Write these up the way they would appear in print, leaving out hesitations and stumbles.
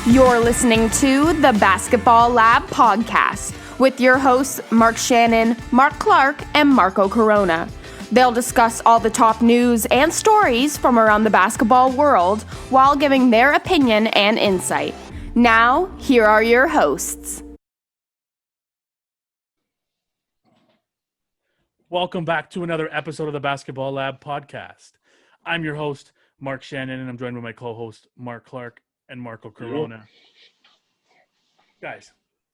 You're listening to the Basketball Lab podcast with your hosts Mark Shannon, Mark Clark, and Marco Corona. They'll discuss all the top news and stories from around the basketball world while giving their opinion and insight. Now, here are your hosts. Welcome back to another episode of the Basketball Lab podcast. I'm your host, Mark Shannon, and I'm joined by my co-host, Mark Clark and Marco Corona. Guys,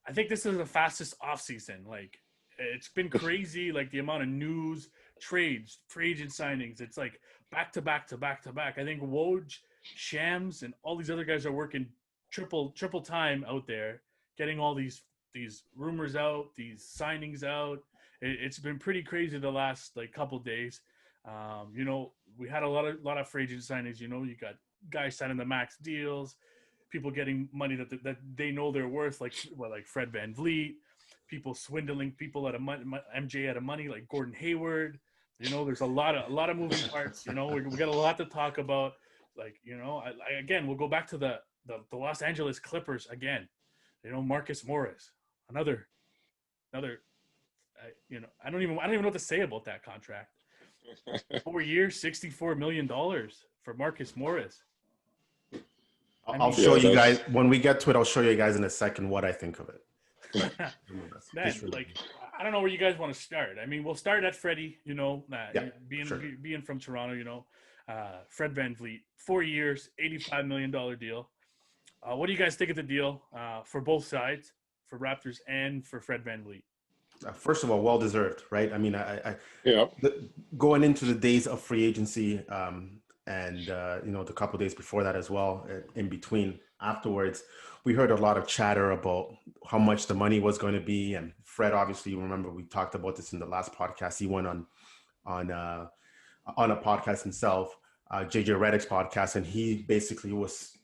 I think this is the fastest offseason. Like, it's been crazy, like the amount of news, trades, free agent signings. It's like back to back to back to back. I think Woj, Shams, and all these other guys are working triple time out there, getting all these rumors out, these signings out. It's been pretty crazy the last couple days. We had a lot of free agent signings. You got guys signing the max deals, people getting money that they know they're worth, like Fred VanVleet, people swindling people at MJ out of money, like Gordon Hayward. There's a lot of moving parts. We got a lot to talk about. Again, we'll go back to the Los Angeles Clippers again. Marcus Morris, another. I don't even know what to say about that contract. 4 years, $64 million for Marcus Morris. I'll show you guys when we get to it. I'll show you guys in a second what I think of it. Man, I don't know where you guys want to start. I mean, we'll start at Freddie. Being from Toronto, Fred VanVleet, 4 years, $85 million deal. What do you guys think of the deal for both sides, for Raptors and for Fred VanVleet? First of all, well deserved, right? I mean, going into the days of free agency, and the couple of days before that as well, in between, afterwards, we heard a lot of chatter about how much the money was going to be. And Fred, obviously, remember we talked about this in the last podcast. He went on a podcast himself, JJ Redick's podcast, and he basically was,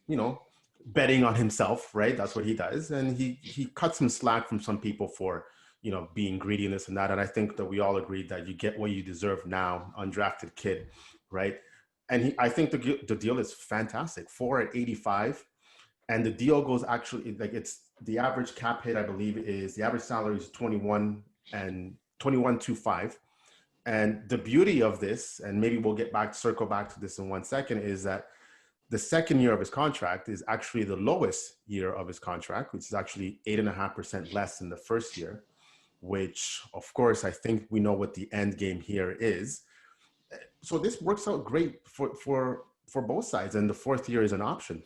betting on himself, right? That's what he does, and he cut some slack from some people for being greedy and this and that. And I think that we all agreed that you get what you deserve now, undrafted kid, right? And I think the deal is fantastic. 4 at 85. And the deal goes actually, it's the average cap hit, I believe, is the average salary is 21.25. And the beauty of this, and maybe we'll circle back to this in 1 second, is that the second year of his contract is actually the lowest year of his contract, which is actually 8.5% less than the first year, which, of course, I think we know what the end game here is. So this works out great for both sides, and the fourth year is an option.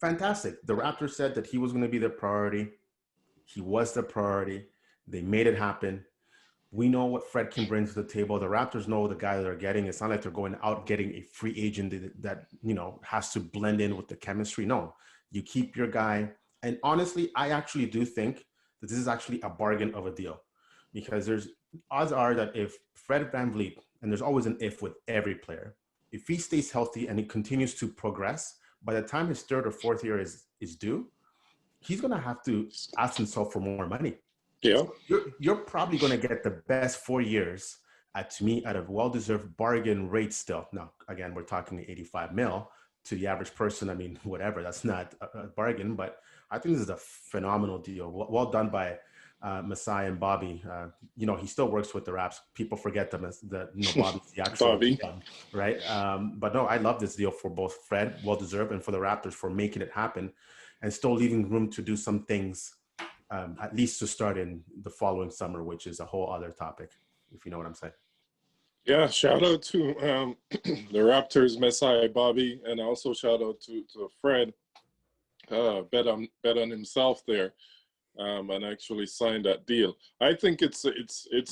Fantastic. The Raptors said that he was going to be their priority. He was the priority. They made it happen. We know what Fred can bring to the table. The Raptors know the guy they're getting. It's not like they're going out getting a free agent that has to blend in with the chemistry. No, you keep your guy. And honestly, I actually do think that this is actually a bargain of a deal, because odds are that if Fred VanVleet, and there's always an if with every player, if he stays healthy and he continues to progress, by the time his third or fourth year is due, he's going to have to ask himself for more money. Yeah. So you're probably going to get the best 4 years at a well-deserved bargain rate still. Now, again, we're talking 85 mil to the average person. I mean, whatever, that's not a bargain, but I think this is a phenomenal deal. Well done by Masai and Bobby. He still works with the Raps. People forget Bobby's the actual Bobby. Right? But no, I love this deal for both Fred, well-deserved, and for the Raptors for making it happen and still leaving room to do some things, at least to start in the following summer, which is a whole other topic, if you know what I'm saying. Yeah, shout out to the Raptors, Masai, Bobby, and also shout out to Fred. Bet on himself there, and actually signed that deal. I think it's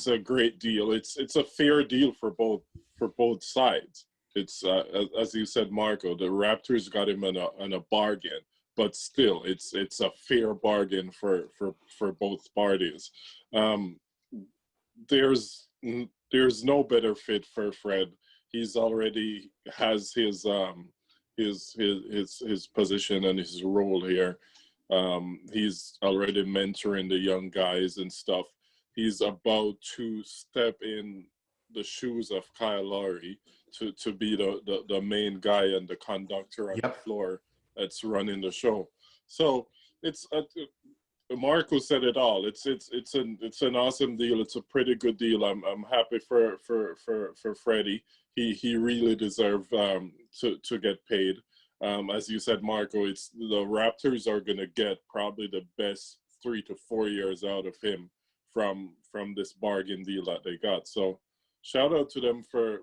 a great deal. It's a fair deal for both sides. It's as you said, Marco, the Raptors got him on a bargain, but still, it's a fair bargain for both parties. There's no better fit for Fred. He's already has his position and his role here. He's already mentoring the young guys and stuff. He's about to step in the shoes of Kyle Lowry to be the main guy and the conductor on the floor that's running the show. So it's Marco said it all. It's an awesome deal. It's a pretty good deal. I'm happy for Freddie. He really deserved to get paid. As you said, Marco, it's the Raptors are gonna get probably the best 3 to 4 years out of him from this bargain deal that they got. So shout out to them for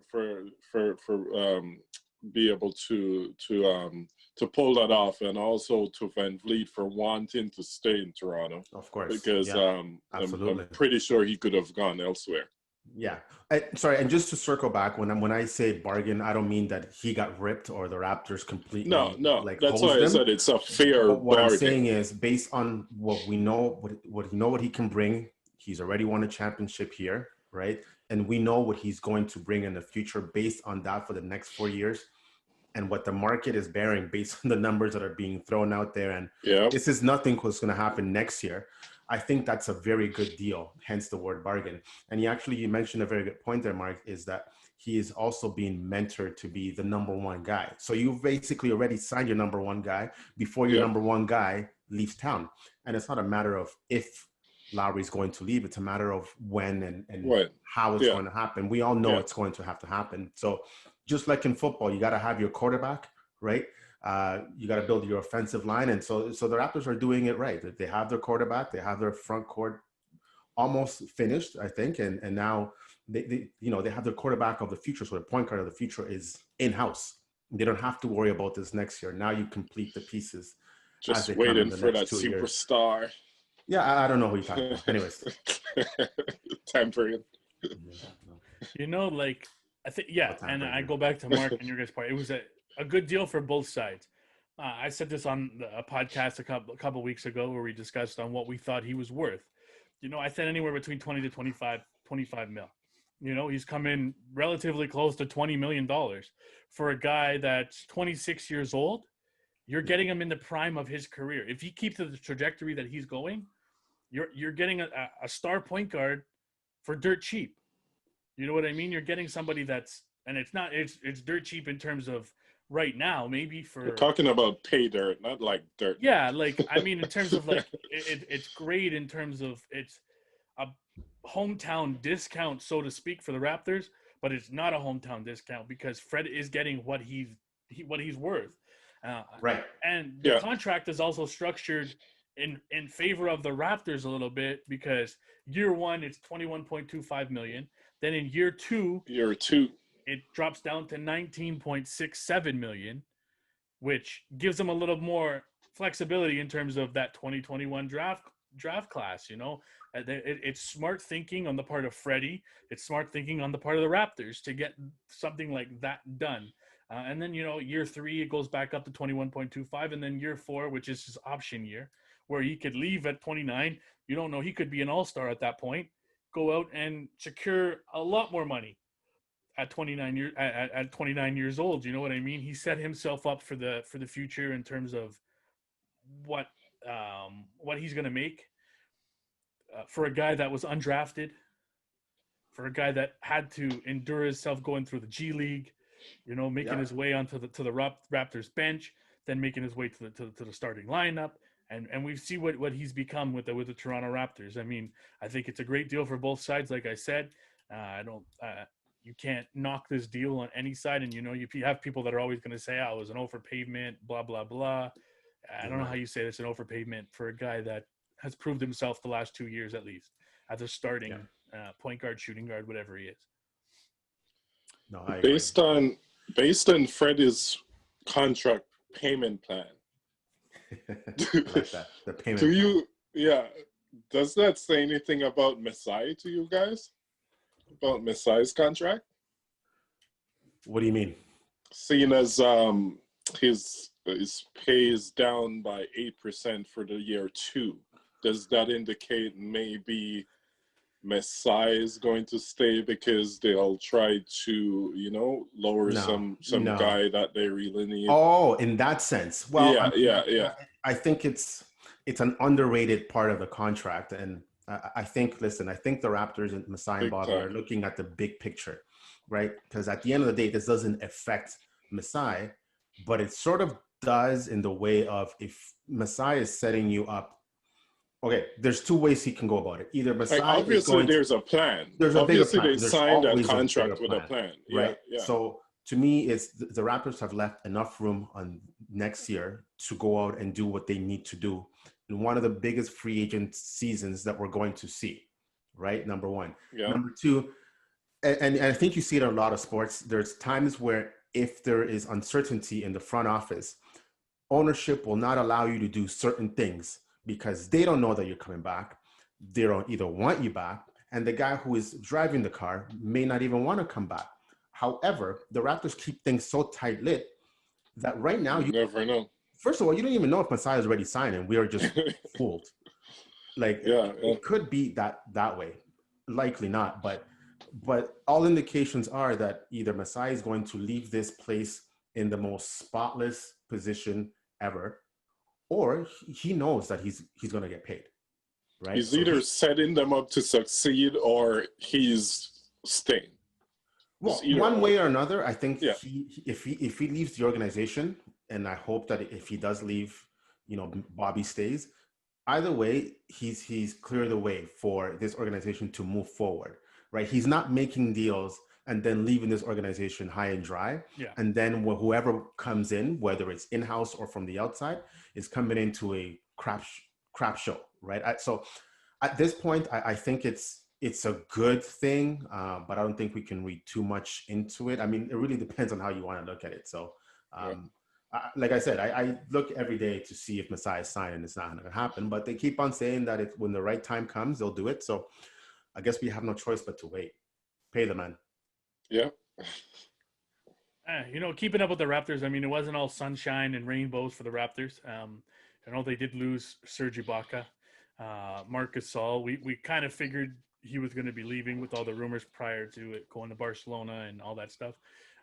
be able to pull that off, and also to Van Vliet for wanting to stay in Toronto. Of course, because absolutely. I'm pretty sure he could have gone elsewhere. Yeah. Sorry, and just to circle back, when I say bargain, I don't mean that he got ripped or the Raptors completely. No. Like, that's why I said it's a fair but what bargain. I'm saying is, based on what we know, what he can bring, he's already won a championship here, right? And we know what he's going to bring in the future based on that for the next 4 years, and what the market is bearing based on the numbers that are being thrown out there. And this is nothing what's going to happen next year. I think that's a very good deal, hence the word bargain. And you mentioned a very good point there, Mark, is that he is also being mentored to be the number one guy. So you've basically already signed your number one guy before your number one guy leaves town. And it's not a matter of if Lowry's going to leave. It's a matter of when and how it's going to happen. We all know it's going to have to happen. So just like in football, you got to have your quarterback, right? You got to build your offensive line. And so the Raptors are doing it right. They have their quarterback. They have their front court almost finished, I think. And now they have their quarterback of the future. So the point guard of the future is in-house. They don't have to worry about this next year. Now you complete the pieces. Just waiting for that superstar. Years. Yeah, I don't know who you're talking about. Anyways. Tampering. Like, I think, and I go back to Mark and your guys' part. It was a good deal for both sides. I said this on a podcast a couple weeks ago where we discussed on what we thought he was worth. I said anywhere between 20 to 25 mil. He's come in relatively close to $20 million for a guy that's 26 years old. You're getting him in the prime of his career. If he keeps the trajectory that he's going, you're getting a star point guard for dirt cheap. You know what I mean? You're getting somebody it's dirt cheap in terms of right now, maybe for. You're talking about pay dirt, not like dirt. Yeah, in terms of it's great in terms of it's a hometown discount, so to speak, for the Raptors, but it's not a hometown discount because Fred is getting what he's worth. Right. And the contract is also structured in favor of the Raptors a little bit because year one it's $21.25 million. Then in year two, it drops down to $19.67 million, which gives them a little more flexibility in terms of that 2021 draft class. It's smart thinking on the part of Freddie. It's smart thinking on the part of the Raptors to get something like that done. And then, year three, it goes back up to 21.25. And then year four, which is his option year, where he could leave at 29. You don't know. He could be an all-star at that point, go out and secure a lot more money at 29 years old. You know what I mean? He set himself up for the future in terms of what he's going to make for a guy that was undrafted, for a guy that had to endure himself going through the G League, making his way onto the Raptors bench, then making his way to the starting lineup. And we see what he's become with the Toronto Raptors. I mean, I think it's a great deal for both sides. Like I said, you can't knock this deal on any side. And, you have people that are always going to say, it was an overpayment, blah, blah, blah. I don't know how you say it's an overpayment for a guy that has proved himself the last 2 years at least as a starting point guard, shooting guard, whatever he is. No, I agree. Based on Freddie's contract payment plan. Like that. The payment. Does that say anything about Masai to you guys? About Masai's contract? What do you mean? Seeing as his pay is down by 8% for the year two, does that indicate maybe Masai is going to stay because they'll try to, lower some guy that they really need? Oh, in that sense. Well, I think it's an underrated part of the contract. And I think the Raptors and Masai and Bobby are looking at the big picture, right? Because at the end of the day, this doesn't affect Masai, but it sort of does in the way of if Masai is setting you up. Okay, there's two ways he can go about it. Either Masai obviously is going there's a plan. there's a bigger Obviously plan. they There's signed a always a bigger contract with a plan. right? Yeah. So to me, it's the Raptors have left enough room on next year to go out and do what they need to do in one of the biggest free agent seasons that we're going to see, right? Number one. Yeah. Number two, and I think you see it in a lot of sports. There's times where if there is uncertainty in the front office, ownership will not allow you to do certain things because they don't know that you're coming back. They don't either want you back, and the guy who is driving the car may not even want to come back. However, the Raptors keep things so tight-lit that right now you never know. First of all, you don't even know if Masai is already signing. We are just fooled. Like, it could be that way. Likely not, but all indications are that either Masai is going to leave this place in the most spotless position ever, or he knows that he's going to get paid. Right? He's either setting them up to succeed or he's staying. Well, one way or another, I think if he leaves the organization, and I hope that if he does leave, Bobby stays. Either way, he's cleared the way for this organization to move forward, right? He's not making deals and then leaving this organization high and dry. Yeah. And then whoever comes in, whether it's in-house or from the outside, is coming into a crap show, right? So at this point, I think it's a good thing, but I don't think we can read too much into it. I mean, it really depends on how you want to look at it. So, like I said, I look every day to see if Masai is signed, and it's not going to happen. But they keep on saying that when the right time comes, they'll do it. So I guess we have no choice but to wait. Pay the man. Yeah. Keeping up with the Raptors, I mean, it wasn't all sunshine and rainbows for the Raptors. I know they did lose Serge Ibaka, Marc Gasol. We kind of figured he was going to be leaving with all the rumors prior to it going to Barcelona and all that stuff.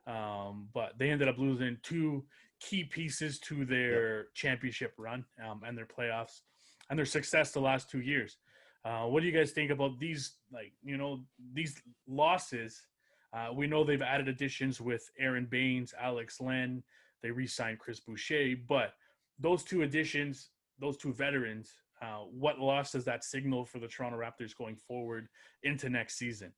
But they ended up losing two key pieces to their championship run and their playoffs and their success the last 2 years. What do you guys think about these, these losses? We know they've added additions with Aaron Baines, Alex Len. They re-signed Chris Boucher. But those two additions, those two veterans, what loss does that signal for the Toronto Raptors going forward into next season?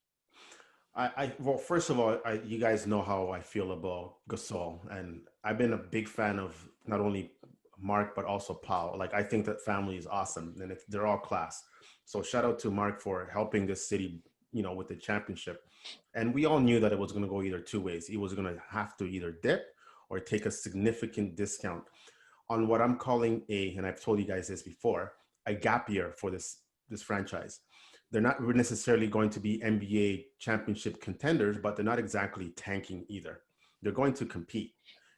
Well, first of all, you guys know how I feel about Gasol, and I've been a big fan of not only Mark but also Paul. Like, I think that family is awesome, and they're all class. So shout out to Mark for helping this city, with the championship. And we all knew that it was going to go either two ways. He was going to have to either dip or take a significant discount on what I'm calling and I've told you guys this before, a gap year for this franchise. They're not necessarily going to be NBA championship contenders, but they're not exactly tanking either. They're going to compete.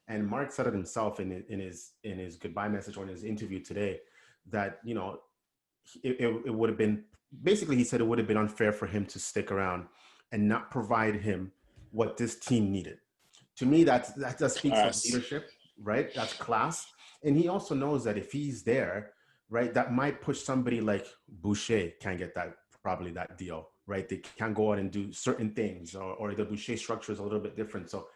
And Mark said it himself in his goodbye message or in his interview today that, it would have been, basically he said it would have been unfair for him to stick around and not provide him what this team needed. To me, that speaks of leadership, right? That's class. And he also knows that if he's there, right, that might push somebody like Boucher can't get probably that deal, right? They can't go out and do certain things, or the Boucher structure is a little bit different. So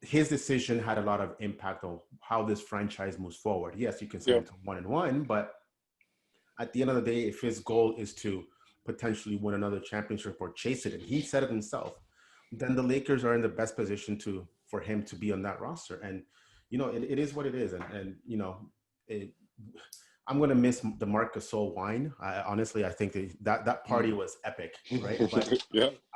his decision had a lot of impact on how this franchise moves forward. Yes, you can say it's 1-1, but at the end of the day, if his goal is to potentially win another championship or chase it, and he said it himself, then the Lakers are in the best position for him to be on that roster. And, it is what it is. And I'm going to miss the Marc Gasol wine. Honestly, I think that party was epic, right? But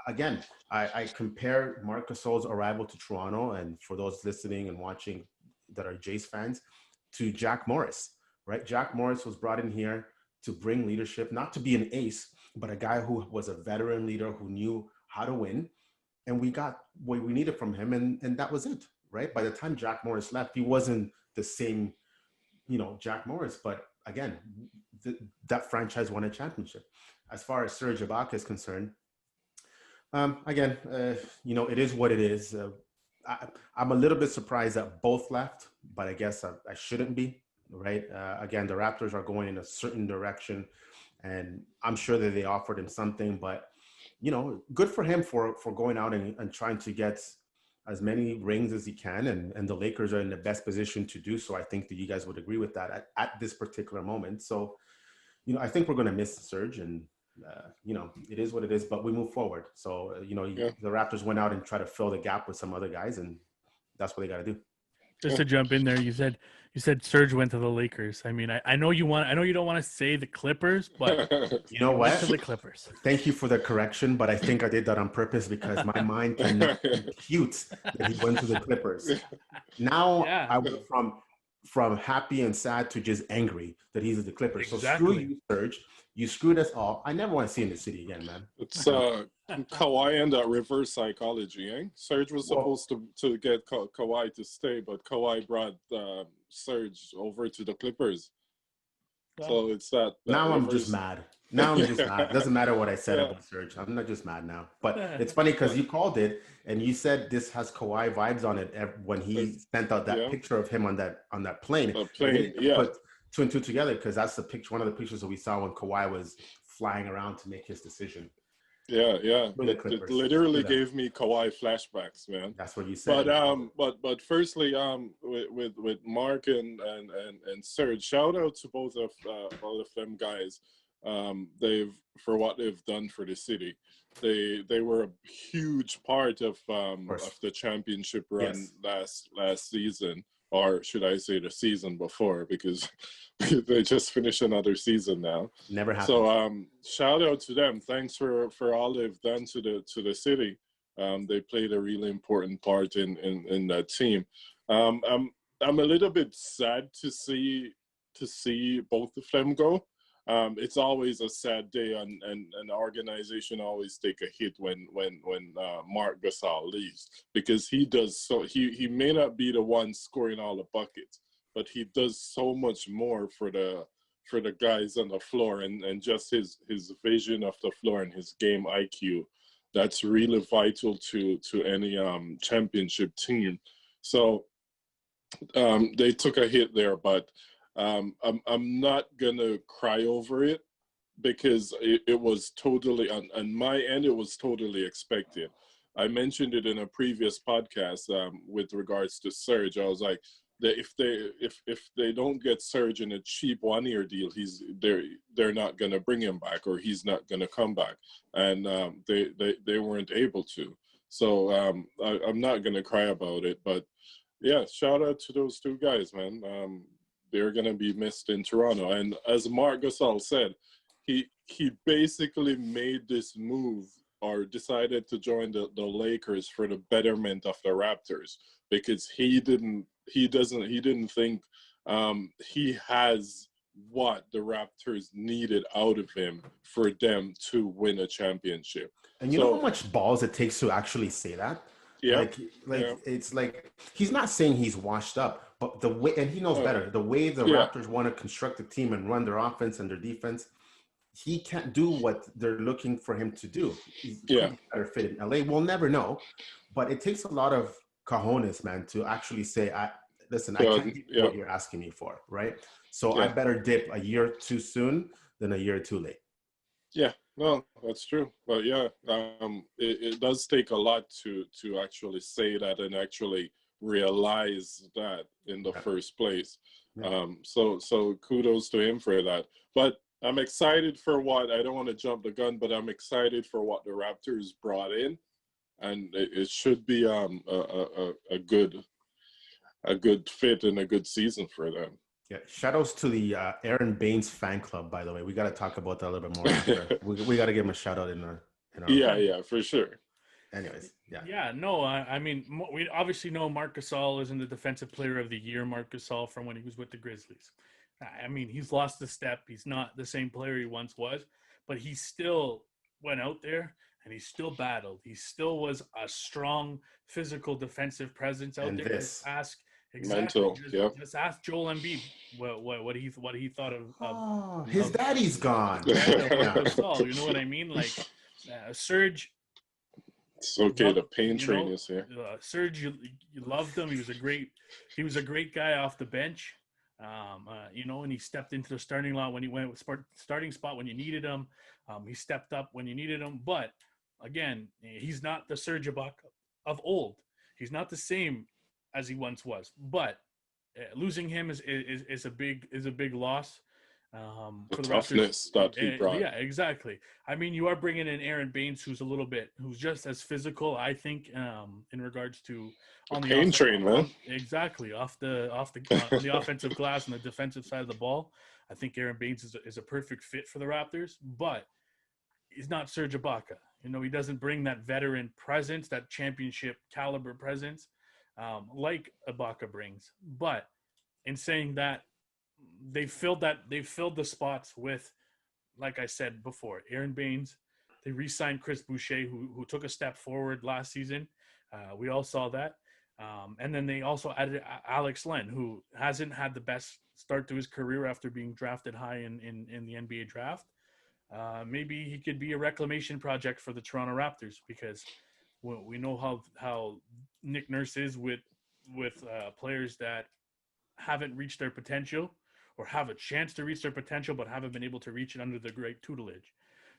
again, I compare Marc Gasol's arrival to Toronto, and for those listening and watching that are Jays fans, to Jack Morris, right? Jack Morris was brought in here to bring leadership, not to be an ace, but a guy who was a veteran leader who knew how to win. And we got what we needed from him, and that was it, right? By the time Jack Morris left, he wasn't the same, Jack Morris, but again, that franchise won a championship. As far as Serge Ibaka is concerned, again, it is what it is. I'm a little bit surprised that both left, but I guess I shouldn't be, right? Again, the Raptors are going in a certain direction, and I'm sure that they offered him something, but, good for him for going out and trying to get as many rings as he can, and the Lakers are in the best position to do so. I think that you guys would agree with that at this particular moment. So, I think we're going to miss Serge, and it is what it is, but we move forward. So, the Raptors went out and tried to fill the gap with some other guys, and that's what they got to do. Just to jump in there, you said Serge went to the Lakers. I mean, I know you don't want to say the Clippers, but you know what? To the Clippers. Thank you for the correction, but I think I did that on purpose because my mind cannot compute that he went to the Clippers. Now I went from happy and sad to just angry that he's at the Clippers. Exactly. So screw you, Serge. You screwed us all. I never want to see him in the city again, man. It's Kawhi and that reverse psychology, eh? Serge was supposed to get Kawhi to stay, but Kawhi brought Serge over to the Clippers. So it's that now I'm just mad. Now I'm just mad. It doesn't matter what I said about Serge. I'm not just mad now. But it's funny because you called it and you said this has Kawhi vibes on it when he sent out that picture of him on that plane. Put two and two together because that's the picture. One of the pictures that we saw when Kawhi was flying around to make his decision. Yeah. It literally gave me Kawhi flashbacks, man. That's what you said. But firstly, with Mark and Serge, shout out to both of them guys. For what they've done for the city. They were a huge part of the championship run last season, or should I say the season before, because they just finished another season now. Never happened. So shout out to them. Thanks for all they've done to the city. They played a really important part in that team. I'm a little bit sad to see both of them go. It's always a sad day, and an organization always take a hit when Marc Gasol leaves, because he does so. He may not be the one scoring all the buckets, but he does so much more for the guys on the floor, and just his vision of the floor and his game IQ. That's really vital to any championship team. So they took a hit there, but. I'm not gonna cry over it, because it was totally on my end. It was totally expected. I mentioned it in a previous podcast with regards to Serge. I was like, that if they don't get Serge in a cheap 1-year deal, they're not gonna bring him back, or he's not gonna come back, and they weren't able to. So I'm not gonna cry about it, but yeah, shout out to those two guys, man. They're going to be missed in Toronto. And as Marc Gasol said, he basically made this move, or decided to join the Lakers for the betterment of the Raptors, because he didn't think he has what the Raptors needed out of him for them to win a championship. And you know how much balls it takes to actually say that? Yeah. It's like he's not saying he's washed up, but the way, and he knows better, the way the Raptors want to construct a team and run their offense and their defense, he can't do what they're looking for him to do. He's better fit in LA. We'll never know, but it takes a lot of cojones, man, to actually say, I can't do what you're asking me for, right? So I better dip a year too soon than a year too late. Yeah, no, that's true. But it does take a lot to actually say that and actually realize that in the first place. So kudos to him for that. But I'm excited for what, I don't want to jump the gun, but I'm excited for what the Raptors brought in, and it should be a good fit and a good season for them. Yeah, shout outs to the Aaron Baines fan club, by the way. We got to talk about that a little bit more after. we got to give him a shout out in our yeah, for sure. Anyways, I mean, we obviously know Marc Gasol isn't the defensive player of the year, Marc Gasol, from when he was with the Grizzlies. I mean, he's lost the step. He's not the same player he once was, but he still went out there and he still battled. He still was a strong physical defensive presence out there. Just ask Joel Embiid what he thought of his daddy's gone. Gasol, you know what I mean? Like Serge. It's okay. The pain train is here. Serge, you loved him. He was a great guy off the bench. And he stepped into the starting lot when he went with starting spot when you needed him. He stepped up when you needed him. But again, he's not the Serge Ibaka of old. He's not the same as he once was, but losing him is a big loss The for the toughness Raptors. that he brought. Yeah, exactly. I mean, you are bringing in Aaron Baines, who's just as physical, I think, in regards to on the pain train, man. Exactly, off the on the offensive glass and the defensive side of the ball. I think Aaron Baines is a perfect fit for the Raptors, but he's not Serge Ibaka. You know, he doesn't bring that veteran presence, that championship caliber presence, like Ibaka brings. But in saying that, they filled the spots with, like I said before, Aaron Baines. They re-signed Chris Boucher, who took a step forward last season. We all saw that. And then they also added Alex Len, who hasn't had the best start to his career after being drafted high in the NBA draft. Maybe he could be a reclamation project for the Toronto Raptors, because we know how Nick Nurse is with players that haven't reached their potential, or have a chance to reach their potential but haven't been able to reach it under the great tutelage.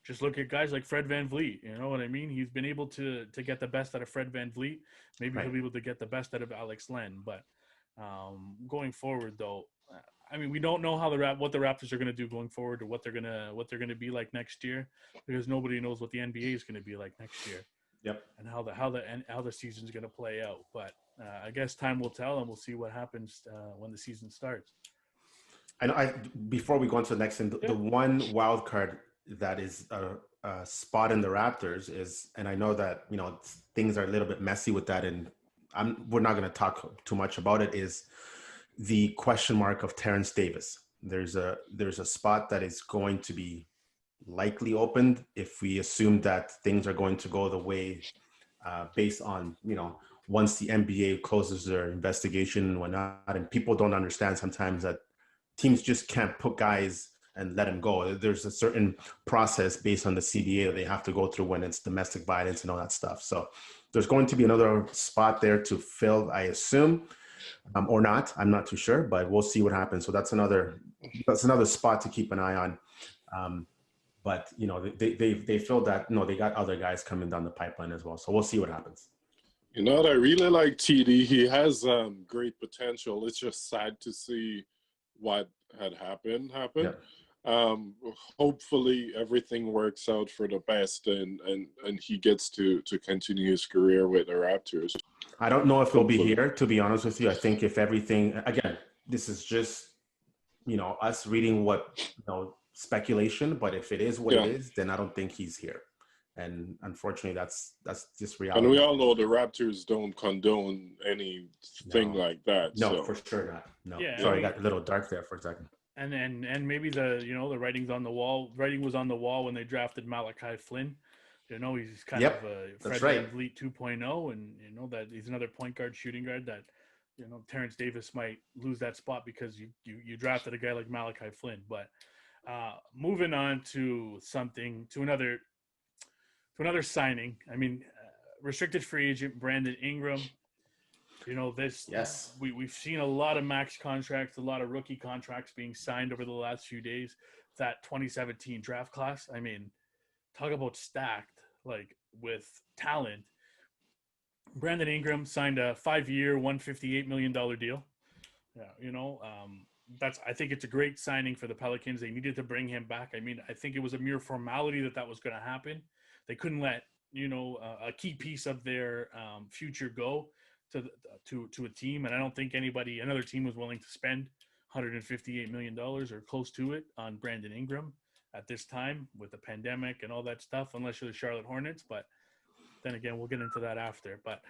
Just look at guys like Fred VanVleet. You know what I mean? He's been able to get the best out of Fred VanVleet. Maybe he'll be able to get the best out of Alex Len. But going forward, though, I mean, we don't know what the Raptors are going to do going forward, or what they're gonna be like next year, because nobody knows what the NBA is going to be like next year. Yep. And how the season's going to play out. But I guess time will tell, and we'll see what happens when the season starts. Before we go on to the next thing, the one wild card that is a spot in the Raptors is, and I know that, you know, things are a little bit messy with that, and we're not going to talk too much about it, is the question mark of Terrence Davis. There's a spot that is going to be likely opened if we assume that things are going to go the way based on, you know, once the NBA closes their investigation and whatnot. And people don't understand sometimes that teams just can't put guys and let them go. There's a certain process based on the CBA that they have to go through when it's domestic violence and all that stuff. So there's going to be another spot there to fill, I assume, or not. I'm not too sure, but we'll see what happens. So that's another spot to keep an eye on. But you know, they feel that, no, they got other guys coming down the pipeline as well. So we'll see what happens. You know what? I really like TD. He has great potential. It's just sad to see what had happened. Yeah. Hopefully everything works out for the best, and he gets to continue his career with the Raptors. I don't know if he'll be here, to be honest with you. I think if everything, again, this is just, you know, us reading what, you know, speculation, but if it is what it is, then I don't think he's here. And unfortunately, that's just reality. And we all know the Raptors don't condone anything like that. No, so. For sure not. No. Yeah, Sorry, I got a little dark there for a second. And maybe the writing's on the wall. Writing was on the wall when they drafted Malachi Flynn. You know, he's kind of a Fred VanVleet 2.0, and you know that he's another point guard, shooting guard that, you know, Terrence Davis might lose that spot because you drafted a guy like Malachi Flynn. But moving on to another signing. I mean, restricted free agent Brandon Ingram. You know, we've seen a lot of max contracts, a lot of rookie contracts being signed over the last few days. That 2017 draft class, I mean, talk about stacked, like, with talent. Brandon Ingram signed a 5-year, $158 million deal. Yeah, you know, I think it's a great signing for the Pelicans. They needed to bring him back. I mean, I think it was a mere formality that was going to happen. They couldn't let, you know, a key piece of their future go to a team, and I don't think another team was willing to spend $158 million or close to it on Brandon Ingram at this time with the pandemic and all that stuff, unless you're the Charlotte Hornets. But then again, we'll get into that after. But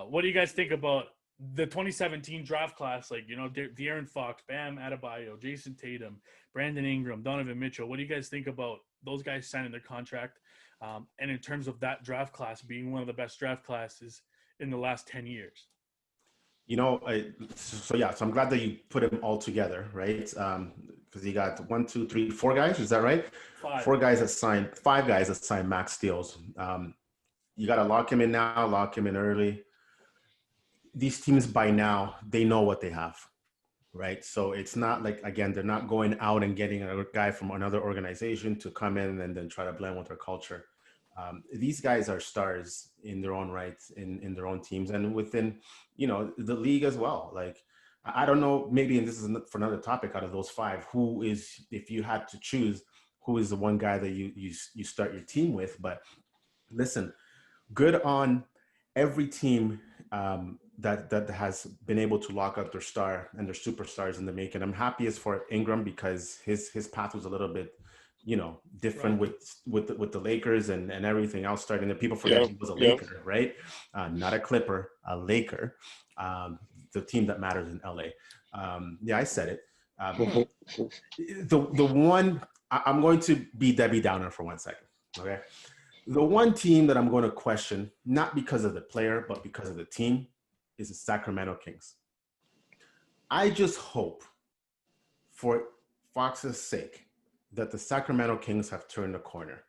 what do you guys think about the 2017 draft class? Like, you know, De'Aaron Fox, Bam Adebayo, Jason Tatum, Brandon Ingram, Donovan Mitchell. What do you guys think about those guys signing their contract? And in terms of that draft class being one of the best draft classes in the last 10 years. You know, so I'm glad that you put them all together, right? Because you got 4 guys, is that right? 5. 5 guys that signed max deals. You got to lock him in now, lock him in early. These teams by now, they know what they have, right? So it's not like, again, they're not going out and getting a guy from another organization to come in and then try to blend with their culture. These guys are stars in their own right, in their own teams, and within, the league as well. Like, I don't know, maybe, and this is for another topic, out of those five, who is, if you had to choose, who is the one guy that you start your team with? But listen, good on every team that has been able to lock up their star and their superstars in the making. I'm happiest for Ingram because his path was a little bit, different with the Lakers and everything else starting. That people forget he was a Laker, right? Not a Clipper, a Laker, the team that matters in LA. I said it. The one, I'm going to be Debbie Downer for 1 second. Okay. The one team that I'm going to question, not because of the player, but because of the team, is the Sacramento Kings. I just hope, for Fox's sake, that the Sacramento Kings have turned the corner.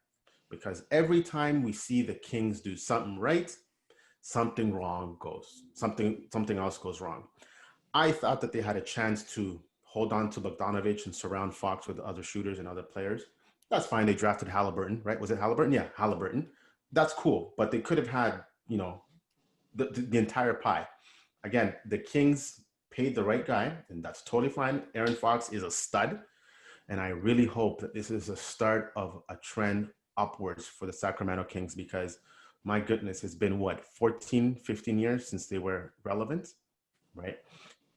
Because every time we see the Kings do something right, something else goes wrong. I thought that they had a chance to hold on to Bogdanovich and surround Fox with other shooters and other players. That's fine. They drafted Halliburton, right? Was it Halliburton? Yeah, Halliburton. That's cool. But they could have had, the entire pie. Again, the Kings paid the right guy, and that's totally fine. Aaron Fox is a stud. And I really hope that this is a start of a trend upwards for the Sacramento Kings, because my goodness, it's been 14, 15 years since they were relevant, right?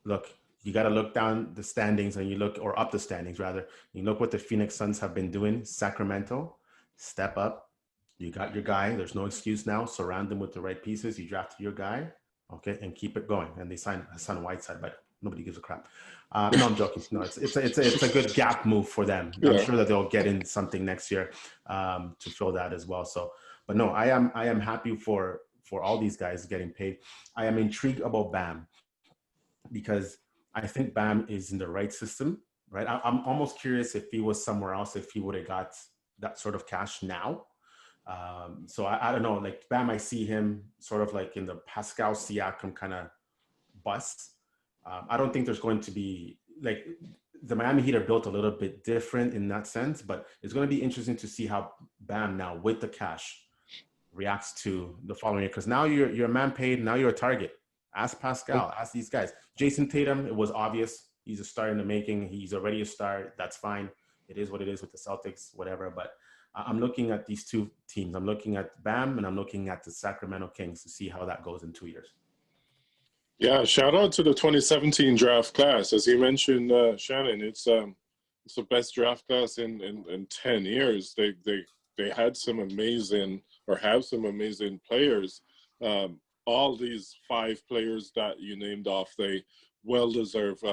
Look, you got to look down the standings or up the standings rather. You look what the Phoenix Suns have been doing. Sacramento, step up. You got your guy. There's no excuse now. Surround them with the right pieces. You drafted your guy, okay, and keep it going. And they signed Hassan Whiteside, but nobody gives a crap. No, I'm joking. No, it's a good gap move for them. Yeah. I'm sure that they'll get in something next year to fill that as well. So, but no, I am happy for all these guys getting paid. I am intrigued about Bam, because I think Bam is in the right system, right? I'm almost curious if he was somewhere else, if he would have got that sort of cash now. So I don't know, like Bam, I see him sort of like in the Pascal Siakam kind of bus. I don't think there's going to be, like, the Miami Heat are built a little bit different in that sense, but it's going to be interesting to see how Bam now with the cash reacts to the following year. Because now you're a man paid, now you're a target. Ask Pascal, ask these guys. Jason Tatum, it was obvious. He's a star in the making. He's already a star. That's fine. It is what it is with the Celtics, whatever. But I'm looking at these two teams. I'm looking at Bam and I'm looking at the Sacramento Kings to see how that goes in 2 years. Yeah, shout out to the 2017 draft class. As you mentioned, Shannon, it's the best draft class in 10 years. They had some amazing, or have some amazing players. All these 5 players that you named off, they well-deserve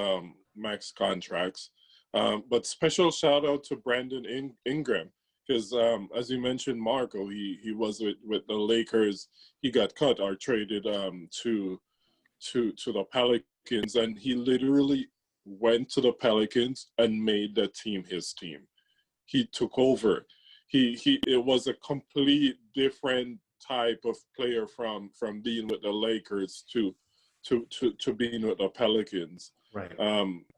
max contracts. But special shout out to Brandon Ingram, because as you mentioned, Marco, he was with the Lakers. He got cut or traded to the Pelicans, and he literally went to the Pelicans and made the team his team. He took over. It was a complete different type of player from being with the Lakers to being with the Pelicans. Right.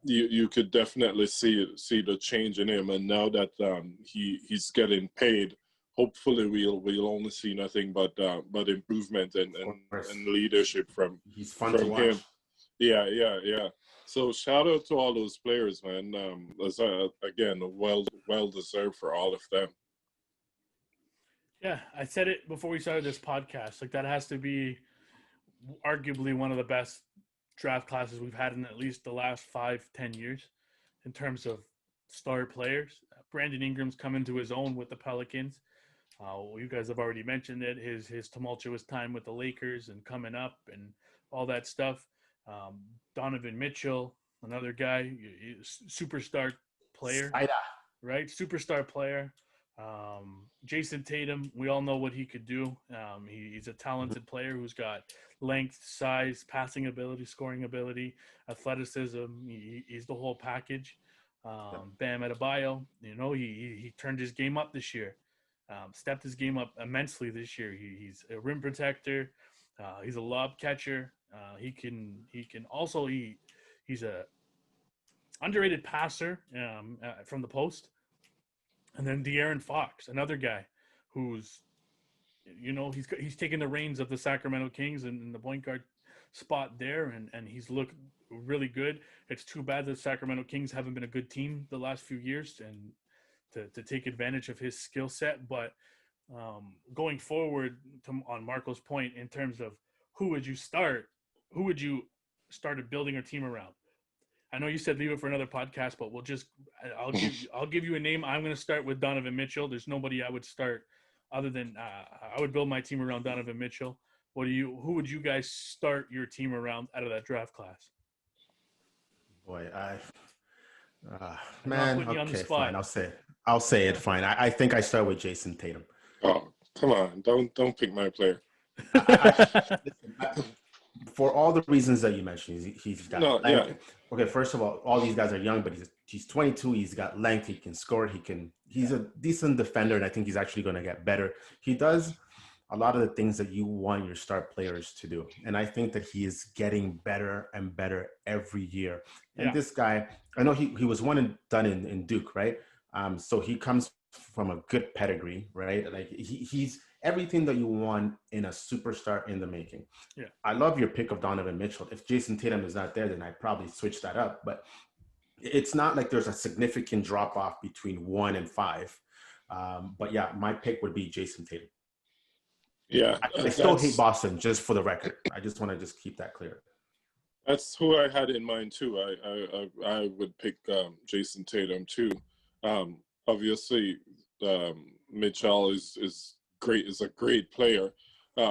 You could definitely see the change in him, and now that he's getting paid, hopefully we'll only see nothing but improvement and leadership from him. Yeah. So shout out to all those players, man. Again, well deserved for all of them. Yeah, I said it before we started this podcast. Like, that has to be arguably one of the best draft classes we've had in at least the last 5-10 years in terms of star players. Brandon Ingram's come into his own with the Pelicans. You guys have already mentioned it, his tumultuous time with the Lakers and coming up and all that stuff. Donovan Mitchell, another guy, superstar player, right? Superstar player. Jason Tatum, we all know what he could do. He's a talented player who's got length, size, passing ability, scoring ability, athleticism. He's the whole package. Bam Adebayo, he turned his game up this year. Stepped his game up immensely this year. He's a rim protector. He's a lob catcher. He's a underrated passer from the post. And then De'Aaron Fox, another guy who's he's taken the reins of the Sacramento Kings and the point guard spot there, and he's looked really good. It's too bad the Sacramento Kings haven't been a good team the last few years and to take advantage of his skill set. But going forward, on Marco's point, in terms of who would you start building a team around? I know you said leave it for another podcast, but I'll give you a name. I'm going to start with Donovan Mitchell. There's nobody I would start other than I would build my team around Donovan Mitchell. Who would you guys start your team around out of that draft class? Boy, Man, okay, fine. I'll say it. Fine. I think I start with Jason Tatum. Oh, come on! Don't pick my player. For all the reasons that you mentioned, he's got length. Yeah. Okay, first of all these guys are young, but he's 22. He's got length. He can score. He's a decent defender, and I think he's actually going to get better. He does a lot of the things that you want your star players to do, and I think that he is getting better and better every year. And this guy, I know he was one and done in Duke, right? So he comes from a good pedigree, right? Like he's everything that you want in a superstar in the making. Yeah. I love your pick of Donovan Mitchell. If Jason Tatum is not there, then I'd probably switch that up. But it's not like there's a significant drop off between 1 and 5. But yeah, my pick would be Jason Tatum. Yeah. I still hate Boston, just for the record. I just want to keep that clear. That's who I had in mind too. I would pick Jason Tatum too. Obviously, Mitchell is great. Is a great player.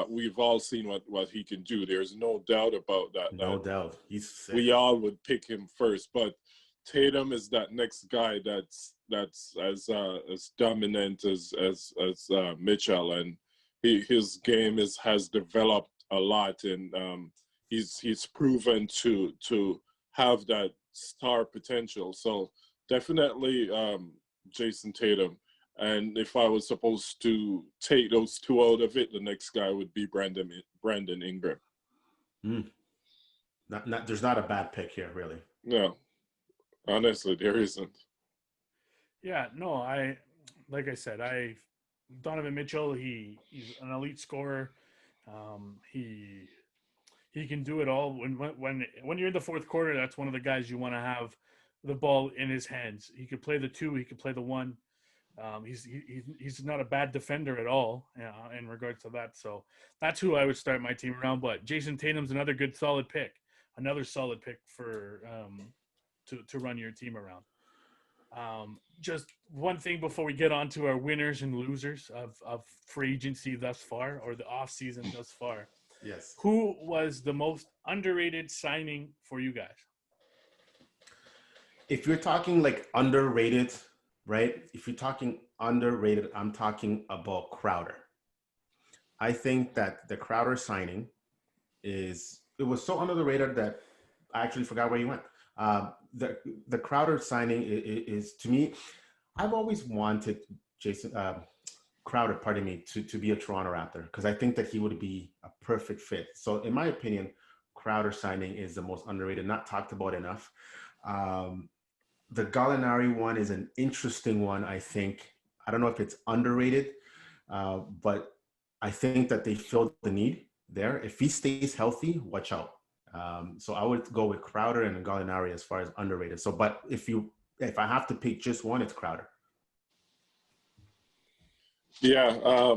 We've all seen what he can do. There's no doubt about that. No doubt. He's sick. We all would pick him first, but Tatum is that next guy that's as dominant as Mitchell, and his game has developed a lot, and he's proven to have that star potential. So definitely Jason Tatum. And if I was supposed to take those two out of it, the next guy would be Brandon Ingram. There's not a bad pick here, really. No, honestly, there isn't. Yeah, no, like I said, Donovan Mitchell, he's an elite scorer. He can do it all. When you're in the fourth quarter, that's one of the guys you want to have the ball in his hands. He could play the 2, he could play the 1. He's not a bad defender at all in regards to that. So that's who I would start my team around. But Jason Tatum's another solid pick for to run your team around. Just one thing before we get on to our winners and losers of free agency thus far, or the off season thus far. Yes. Who was the most underrated signing for you guys? If you're talking like underrated, right? If you're talking underrated, I'm talking about Crowder. I think that the Crowder signing it was so under the radar that I actually forgot where he went. The Crowder signing is to me, I've always wanted Crowder, to be a Toronto Raptor, because I think that he would be a perfect fit. So in my opinion, Crowder signing is the most underrated, not talked about enough. The Gallinari one is an interesting one, I think. I don't know if it's underrated, but I think that they filled the need there. If he stays healthy, watch out. So I would go with Crowder and Gallinari as far as underrated. So, but if I have to pick just one, it's Crowder. Yeah,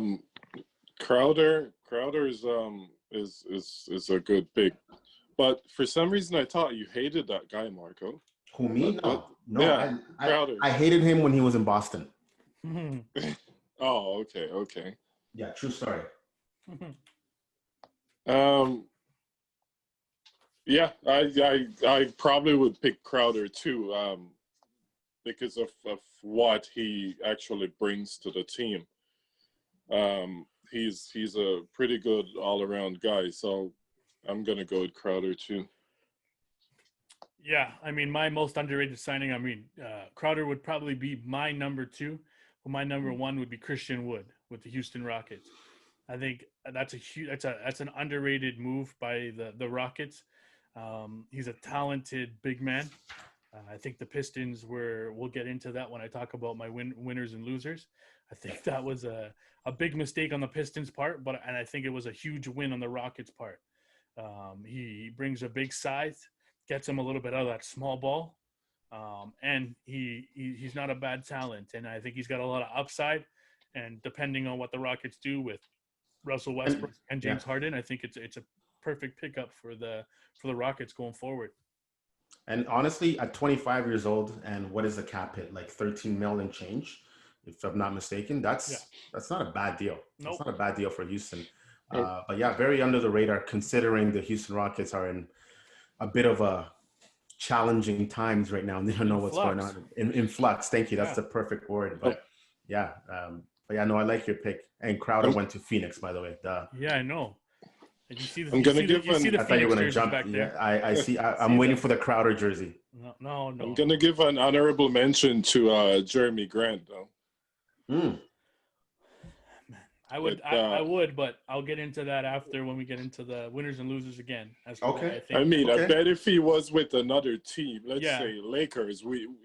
Crowder is a good pick, but for some reason I thought you hated that guy, Marco. Who, me? No. Yeah, Crowder. I hated him when he was in Boston. Oh, okay. Yeah, true story. Yeah, I probably would pick Crowder too, because of what he actually brings to the team. He's a pretty good all-around guy, so I'm gonna go with Crowder too. Yeah, I mean, my most underrated signing, Crowder would probably be my number 2, but my number 1 would be Christian Wood with the Houston Rockets. I think that's an underrated move by the Rockets. He's a talented big man. I think the Pistons we'll get into that when I talk about my winners and losers. I think that was a big mistake on the Pistons' part, and I think it was a huge win on the Rockets' part. He brings a big size, gets him a little bit out of that small ball, and he's not a bad talent, and I think he's got a lot of upside. And depending on what the Rockets do with Russell Westbrook and James Harden, I think it's a perfect pickup for the Rockets going forward. And honestly, at 25 years old, and what is the cap hit? Like 13 million change, if I'm not mistaken. That's not a bad deal. Nope. That's not a bad deal for Houston. But yeah, very under the radar considering the Houston Rockets are in a bit of a challenging times right now. And they don't know what's going on. In flux. Thank you. That's the perfect word. But yeah. No, I like your pick. And Crowder went to Phoenix, by the way. Yeah, I know. Did you see the, I thought you were going to jump. Back there? Yeah, I see. I'm waiting for the Crowder jersey. No. I'm going to give an honorable mention to Jeremy Grant, though. I would, but I'll get into that after when we get into the winners and losers again. Okay. I bet if he was with another team, let's say Lakers,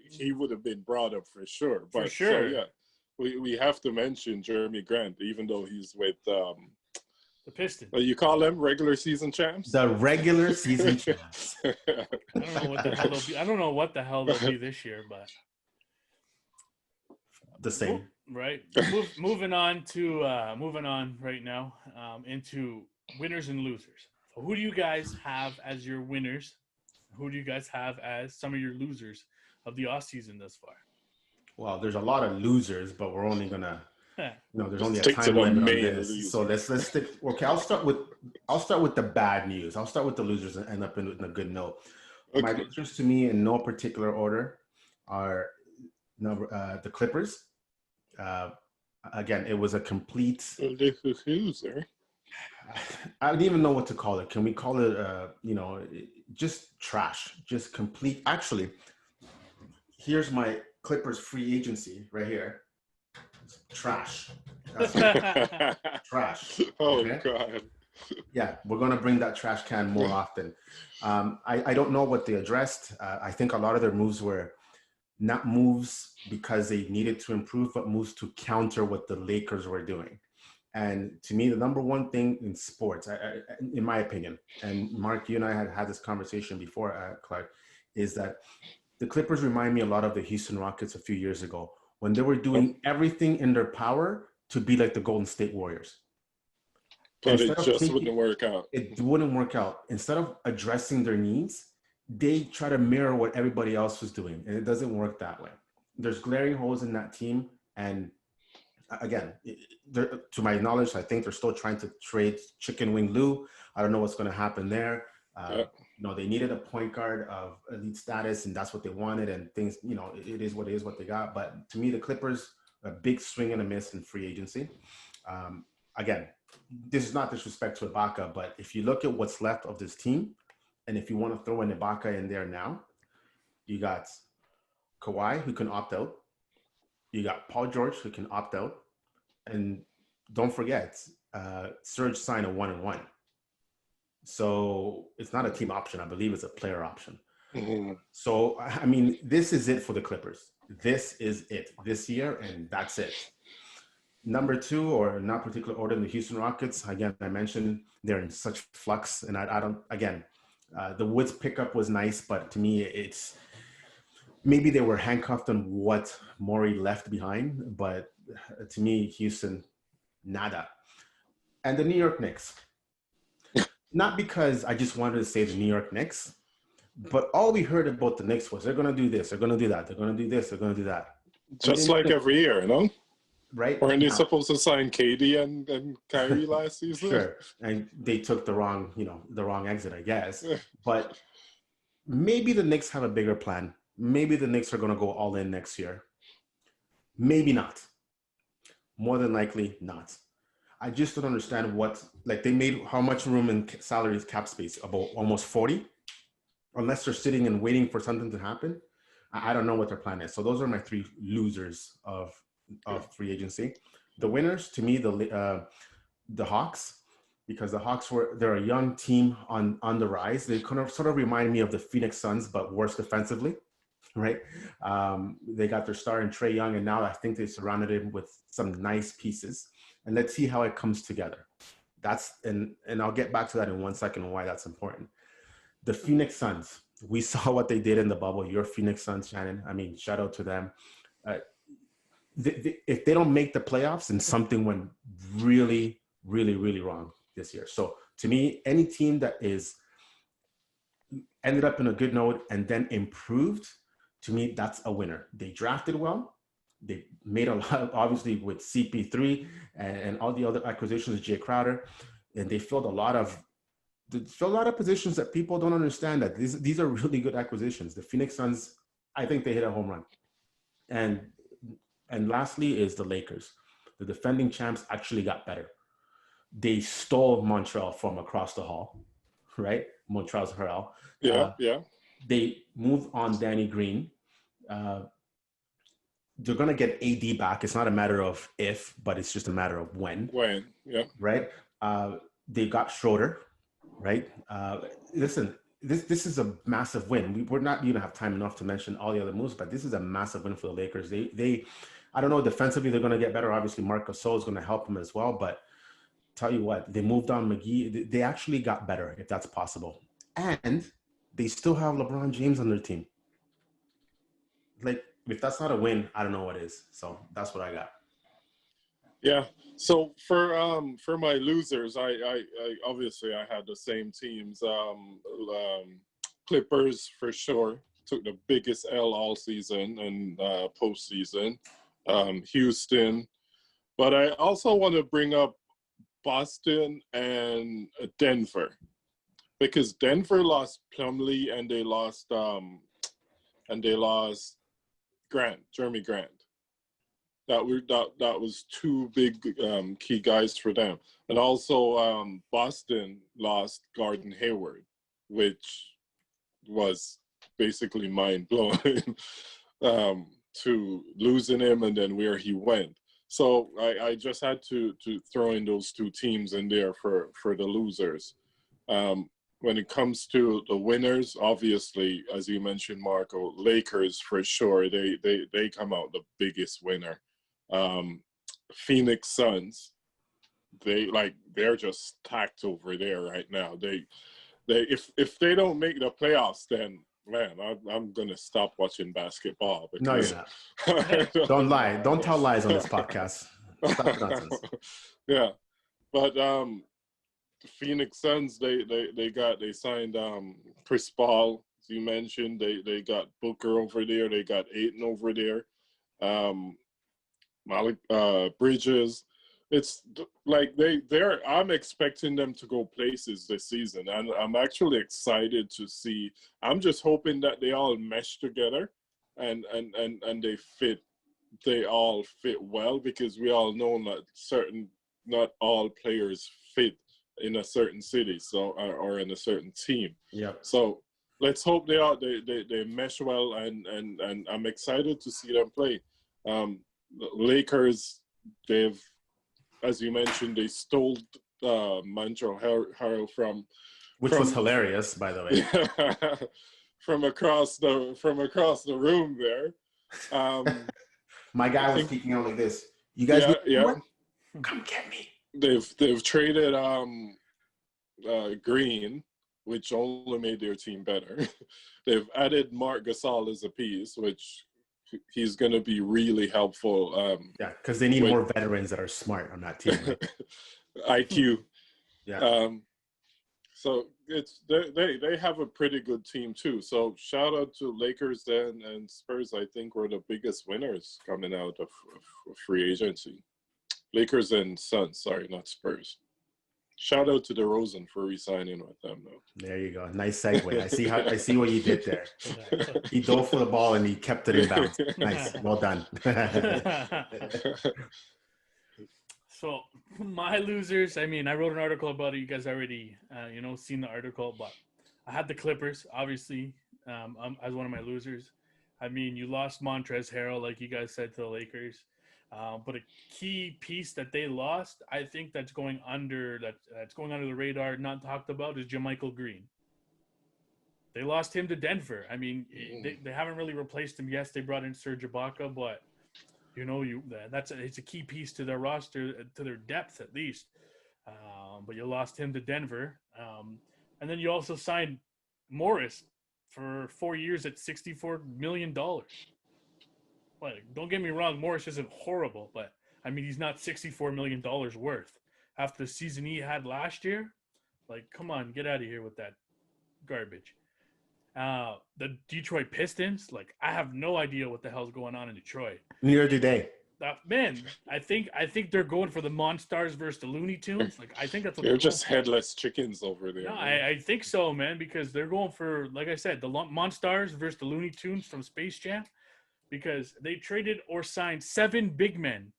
he would have been brought up for sure. But for sure. So, we have to mention Jeremy Grant, even though he's with the Pistons. You call them regular season champs? The regular season champs. I don't know what the hell they'll be. I don't know what the hell they'll be this year, but the same. Right. Moving on right now into winners and losers. So who do you guys have as your winners? Who do you guys have as some of your losers of the offseason thus far? Well, there's a lot of losers, but we're only gonna. There's only a time limit on this. So let's stick. Okay, I'll start with the bad news. I'll start with the losers and end up in a good note. Okay. My losers, to me, in no particular order, are the Clippers. Again, it was a complete. Loser. I don't even know what to call it. Can we call it, just trash, just complete? Actually, here's my Clippers free agency right here. Trash. Trash. Okay? Oh, God. Yeah, we're going to bring that trash can more often. I don't know what they addressed. I think a lot of their moves were not moves because they needed to improve, but moves to counter what the Lakers were doing. And to me, the number one thing in sports, in my opinion, and Mark, you and I had this conversation before, Clark, is that the Clippers remind me a lot of the Houston Rockets a few years ago, when they were doing everything in their power to be like the Golden State Warriors. But it just wouldn't work out. It wouldn't work out. Instead of addressing their needs, they try to mirror what everybody else was doing, and it doesn't work that way. There's glaring holes in that team, and again, to my knowledge, I think they're still trying to trade Chicken Wing Lou. I don't know what's going to happen there. They needed a point guard of elite status, and that's what they wanted. And things, it is what they got. But to me, the Clippers, a big swing and a miss in free agency. Again, this is not disrespect to Ibaka, but if you look at what's left of this team, and if you want to throw in Ibaka in there now, you got Kawhi, who can opt out. You got Paul George, who can opt out. And don't forget, Serge signed a 1-and-1. So it's not a team option. I believe it's a player option. Mm-hmm. So, I mean, this is it for the Clippers. This is it this year, and that's it. Number two, or in not particular order, the Houston Rockets. Again, I mentioned they're in such flux, and I don't, again, the Woods pickup was nice, but to me, it's maybe they were handcuffed on what Morey left behind, but to me, Houston, nada. And the New York Knicks. Not because I just wanted to say the New York Knicks, but all we heard about the Knicks was they're going to do this, they're going to do that, they're going to do this, they're going to do that. Just like every year, Right? Weren't they supposed to sign KD and Kyrie last season? Sure. And they took the wrong exit, I guess. But maybe the Knicks have a bigger plan. Maybe the Knicks are going to go all in next year. Maybe not. More than likely not. I just don't understand they made how much room in salaries cap space? About almost 40? Unless they're sitting and waiting for something to happen. I don't know what their plan is. So those are my three losers of free agency. The winners, to me, the Hawks, because the Hawks they're a young team on the rise. They kind of sort of remind me of the Phoenix Suns, but worse defensively. right? They got their star in Trae Young, and now I think they surrounded him with some nice pieces. And let's see how it comes together. And I'll get back to that in 1 second and why that's important. The Phoenix Suns, we saw what they did in the bubble. Your Phoenix Suns, Shannon. I mean, shout out to them. If they don't make the playoffs, then something went really, really, really wrong this year. So to me, any team that is ended up in a good note and then improved, to me, that's a winner. They drafted well. They made a lot, obviously, with CP3 and all the other acquisitions, Jay Crowder, and they filled a lot of positions that people don't understand. That these are really good acquisitions. The Phoenix Suns, I think they hit a home run. And lastly is the Lakers. The defending champs actually got better. They stole Montreal from across the hall, right? Montreal's Harrell. Yeah. They moved on Danny Green. They're going to get AD back. It's not a matter of if, but it's just a matter of when. When, yeah. Right? They got Schroeder, right? Listen, this is a massive win. We're not going to have time enough to mention all the other moves, but this is a massive win for the Lakers. They I don't know, defensively, they're going to get better. Obviously, Marc Gasol is going to help them as well, but tell you what, they moved on McGee. They actually got better, if that's possible. And they still have LeBron James on their team. Like, if that's not a win, I don't know what is. So that's what I got. Yeah. So for my losers, I obviously I had the same teams. Clippers for sure took the biggest L all season and postseason. Houston, but I also want to bring up Boston and Denver, because Denver lost Plumlee and they lost Jeremy Grant. That was two big key guys for them. And also Boston lost Gordon Hayward, which was basically mind-blowing to losing him and then where he went. So I just had to throw in those two teams in there for the losers. When it comes to the winners, obviously, as you mentioned, Marco, Lakers for sure, they come out the biggest winner. Phoenix Suns, they're just stacked over there right now. If they don't make the playoffs, then man, I'm gonna stop watching basketball. No, you're not. Don't lie. Don't tell lies on this podcast. Stop nonsense. Yeah, but Phoenix Suns, they signed Chris Paul, as you mentioned. They got Booker over there. They got Ayton over there. Malik Bridges. It's like I'm expecting them to go places this season, and I'm actually excited to see. I'm just hoping that they all mesh together and they all fit well, because we all know that not all players fit in a certain city, so or in a certain team. Yeah. So let's hope they mesh well, and I'm excited to see them play. The Lakers, as you mentioned, they stole Montreal Harrell from was hilarious, by the way. from across the room there. My guy was speaking out like this. You guys, come get me. They've traded Green, which only made their team better. They've added Marc Gasol as a piece, which he's going to be really helpful. Because they need more veterans that are smart on that team. Right? IQ. Yeah. So they have a pretty good team too. So shout out to Lakers and Spurs. I think were the biggest winners coming out of free agency. Lakers and Suns, sorry, not Spurs. Shout out to DeRozan for re-signing with them, though. There you go. Nice segue. I see what you did there. He dove for the ball and he kept it in bounds. Nice. Well done. So my losers, I mean, I wrote an article about it. You guys already, seen the article, but I had the Clippers, obviously, as one of my losers. I mean, you lost Montrezl Harrell, like you guys said, to the Lakers. But a key piece that they lost, I think that's going under the radar, not talked about, is JaMychal Green. They lost him to Denver. I mean, they haven't really replaced him. Yes, they brought in Serge Ibaka, but it's a key piece to their roster, to their depth at least. But you lost him to Denver, and then you also signed Morris for 4 years at $64 million. Like, don't get me wrong, Morris isn't horrible, but I mean, he's not $64 million worth after the season he had last year. Like, come on, get out of here with that garbage. The Detroit Pistons, like, I have no idea what the hell's going on in Detroit. Neither do they. Man, I think they're going for the Monstars versus the Looney Tunes. Like, I think that's what they're just headless chickens over there. No, I think so, man, because they're going for, like I said, the Monstars versus the Looney Tunes from Space Jam, because they traded or signed 7 big men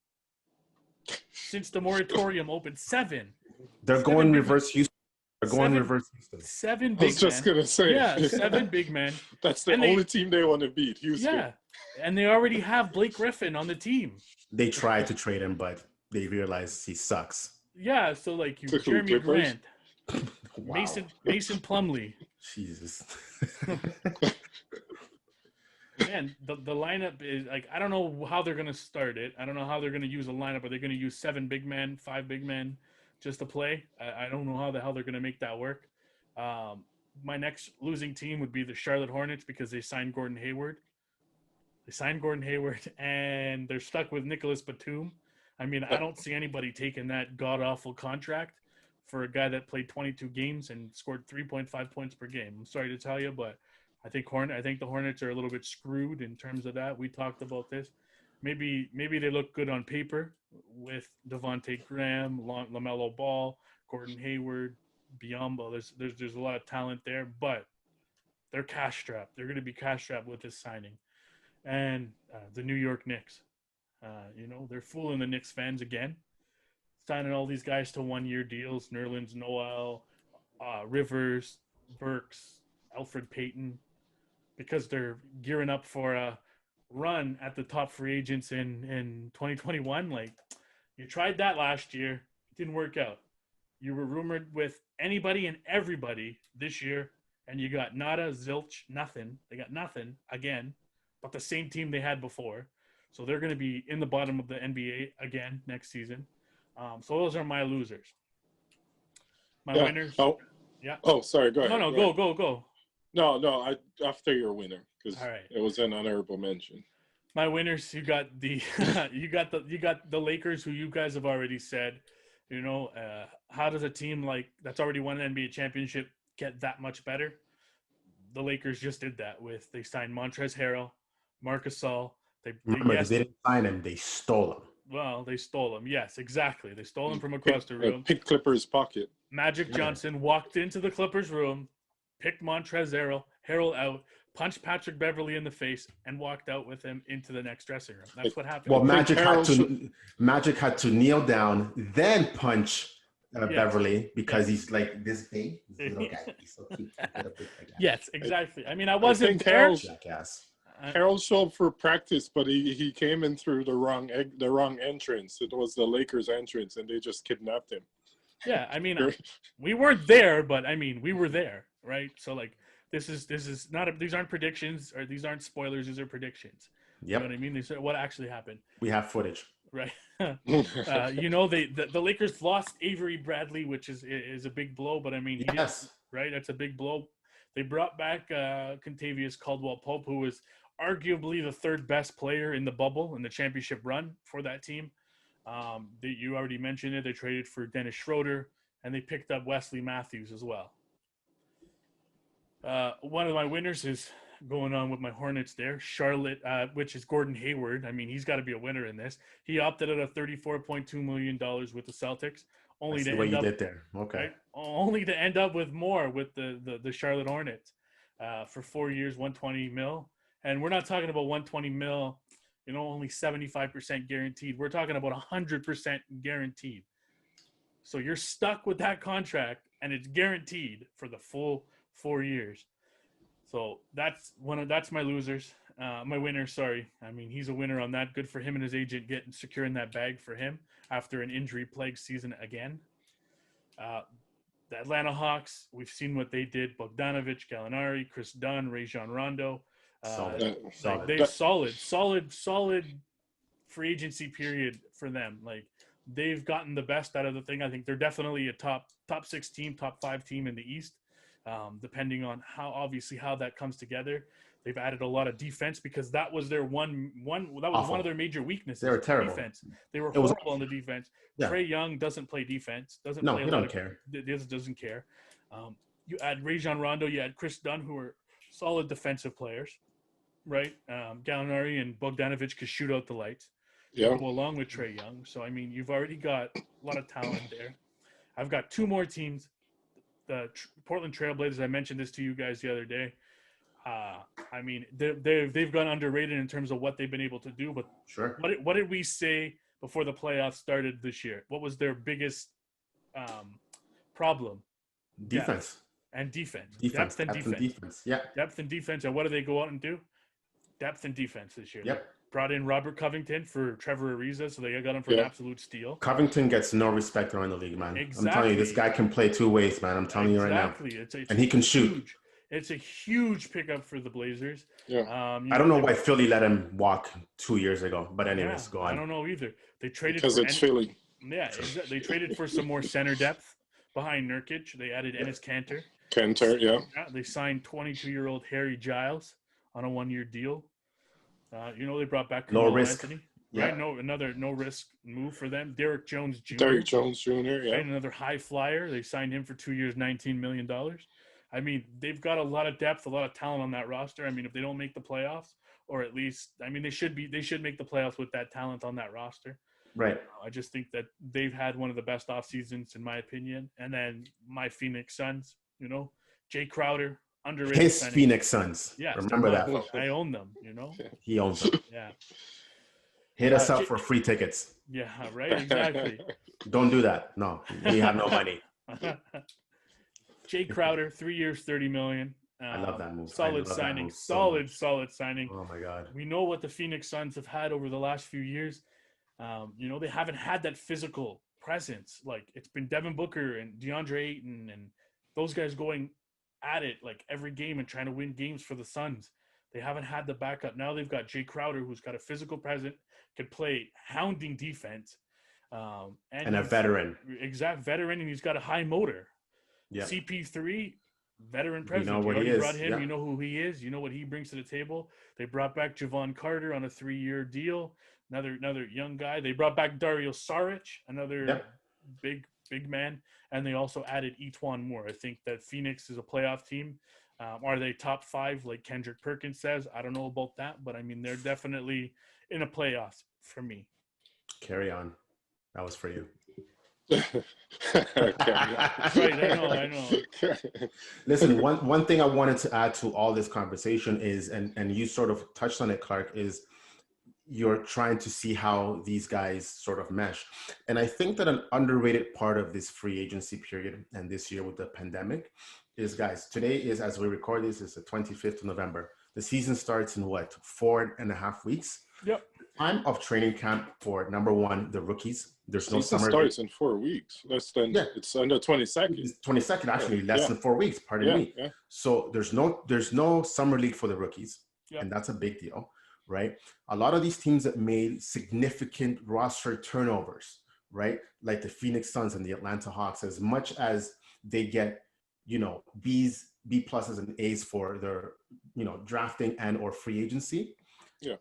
since the moratorium opened. 7. They're going reverse Houston. They're going reverse Houston. 7 big men. I was just going to say. Yeah, 7 big men. That's the only team they want to beat, Houston. Yeah, and they already have Blake Griffin on the team. They tried to trade him, but they realized he sucks. Yeah, so like Jeremy Grant, Wow. Mason Plumlee. Jesus. Man, the lineup is like, I don't know how they're gonna start it. I don't know how they're gonna use a lineup. Are they gonna use 7 big men, 5 big men just to play? I don't know how the hell they're gonna make that work. My next losing team would be the Charlotte Hornets because they signed Gordon Hayward. And they're stuck with Nicholas Batum. I mean, I don't see anybody taking that god-awful contract for a guy that played 22 games and scored 3.5 points per game. I'm sorry to tell you, but I think the Hornets are a little bit screwed in terms of that. We talked about this. Maybe they look good on paper with Devontae Graham, LaMelo Ball, Gordon Hayward, Biyombo. There's a lot of talent there, but they're cash strapped. They're going to be cash strapped with this signing. And the New York Knicks, they're fooling the Knicks fans again, signing all these guys to 1-year deals: Nerlens Noel, Rivers, Burks, Alfred Payton, because they're gearing up for a run at the top free agents in 2021. Like, you tried that last year, it didn't work out. You were rumored with anybody and everybody this year, and you got nada, zilch, nothing. They got nothing again. But the same team they had before. So they're going to be in the bottom of the NBA again next season. So those are my losers. My winners. Oh, yeah. Oh, sorry. Go ahead. No, go. No. After your winner, because right. It was an honorable mention. My winners. You got the you got the Lakers, who you guys have already said. How does a team like that's already won an NBA championship get that much better? The Lakers just did that they signed Montrezl Harrell, Marc Gasol. They didn't sign him; they stole him. Well, they stole him. Yes, exactly. They stole him from across the room. Picked Clippers' pocket. Magic Johnson walked into the Clippers' room, picked Montrezl Harrell out, punched Patrick Beverley in the face, and walked out with him into the next dressing room. That's what happened. Well, Magic had to kneel down, then punch Beverly, because he's like this big. He's a little guy. He's so cute. Yes, exactly. I mean, I wasn't there. Harold showed up for practice, but he came in through the wrong entrance. It was the Lakers' entrance, and they just kidnapped him. Yeah, I mean, we weren't there, but I mean, we were there, right? So like, this is not these aren't predictions, or these aren't spoilers. These are predictions. Yep. You know what I mean? These are what actually happened. We have footage. Right. The Lakers lost Avery Bradley, which is a big blow, but I mean, yes, right. That's a big blow. They brought back Contavious Caldwell-Pope, who was arguably the 3rd best player in the bubble in the championship run for that team. You already mentioned it. They traded for Dennis Schroeder, and they picked up Wesley Matthews as well. One of my winners is going on with my Hornets there. Charlotte, which is Gordon Hayward. I mean, he's got to be a winner in this. He opted out of $34.2 million with the Celtics. Only to end up with more with the Charlotte Hornets for 4 years, $120 million. And we're not talking about $120 million, only 75% guaranteed. We're talking about 100% guaranteed. So you're stuck with that contract, and it's guaranteed for the full 4 years. So that's my losers. My winner, sorry. I mean, he's a winner on that. Good for him and his agent securing that bag for him after an injury-plagued season again. The Atlanta Hawks, we've seen what they did. Bogdanovich, Gallinari, Chris Dunn, Rajon Rondo. Solid. They solid free agency period for them. Like, they've gotten the best out of the thing. I think they're definitely a top 6 team, top 5 team in the East, depending on how that comes together. They've added a lot of defense because that was their one of their major weaknesses. They were terrible. Defense. They were horrible on the defense. Yeah. Trae Young doesn't play defense. Doesn't care. Doesn't care. You add Rajon Rondo, you add Chris Dunn, who are solid defensive players, right? Gallinari and Bogdanovich could shoot out the lights. Yeah. Go along with Trae Young. So, I mean, you've already got a lot of talent there. I've got 2 more teams. The Portland Trailblazers, I mentioned this to you guys the other day. I mean, they've gone underrated in terms of what they've been able to do. But sure, what did we say before the playoffs started this year? What was their biggest problem? Defense. Depth and defense. Yeah. Depth and defense. And what do they go out and do? Depth and defense this year. Yep. Brought in Robert Covington for Trevor Ariza, so they got him for an absolute steal. Covington gets no respect around the league, man. Exactly. I'm telling you, this guy can play 2 ways, man. I'm telling you right now. And he can shoot. It's a huge pickup for the Blazers. Yeah. I don't know why Philly let him walk 2 years ago, but anyways, go on. I don't know either. They traded because it's Philly. Yeah, they traded for some more center depth behind Nurkic. They added Enes Kanter. Yeah. They signed 22-year-old Harry Giles on a 1-year deal. They brought back Carmelo Anthony. Yeah. Right? Another no-risk move for them. Derek Jones Jr. Yeah. Right? Another high flyer. They signed him for 2 years, $19 million. I mean, they've got a lot of depth, a lot of talent on that roster. I mean, if they don't make the playoffs, or at least, I mean, they should make the playoffs with that talent on that roster. Right. I just think that they've had one of the best off seasons, in my opinion. And then my Phoenix Suns, Jay Crowder, underrated. His Phoenix Suns. Yeah. Remember that. I own them, He owns them. Yeah. Hit us up for free tickets. Yeah, right. Exactly. Don't do that. No, we have no money. Jay Crowder, 3 years, $30 million. I love that move. Solid signing. Solid signing. Oh my God. We know what the Phoenix Suns have had over the last few years. They haven't had that physical presence. Like, it's been Devin Booker and DeAndre Ayton and those guys going at it like every game and trying to win games for the Suns. They haven't had the backup. Now they've got Jay Crowder, who's got a physical presence, could play hounding defense. And a veteran. Exact veteran, and he's got a high motor. Yeah. CP3, veteran presence. You know what he already is. brought him. Yeah. You know who he is. You know what he brings to the table. They brought back Javon Carter on a 3-year deal. Another young guy. They brought back Dario Saric, another big man. And they also added Etuan Moore. I think that Phoenix is a playoff team. Are they top 5 like Kendrick Perkins says? I don't know about that, but I mean, they're definitely in a playoff for me. Carry on. That was for you. Right, I know. Listen, one thing I wanted to add to all this conversation is, and you sort of touched on it, Clark, is you're trying to see how these guys sort of mesh. And I think that an underrated part of this free agency period and this year with the pandemic is, guys, today is, as we record this, is the 25th of November. The season starts in 4.5 weeks? Yep. Time of training camp for, number one, the rookies. There's no summer. It starts in 4 weeks. Less than, it's on the 22nd. It's 22nd, actually, less than 4 weeks, pardon me. Yeah. So there's no summer league for the rookies, Yep. and that's a big deal, right? A lot of these teams that made significant roster turnovers, right? Like the Phoenix Suns and the Atlanta Hawks, as much as they get, B pluses and A's for their, drafting and or free agency. Yeah.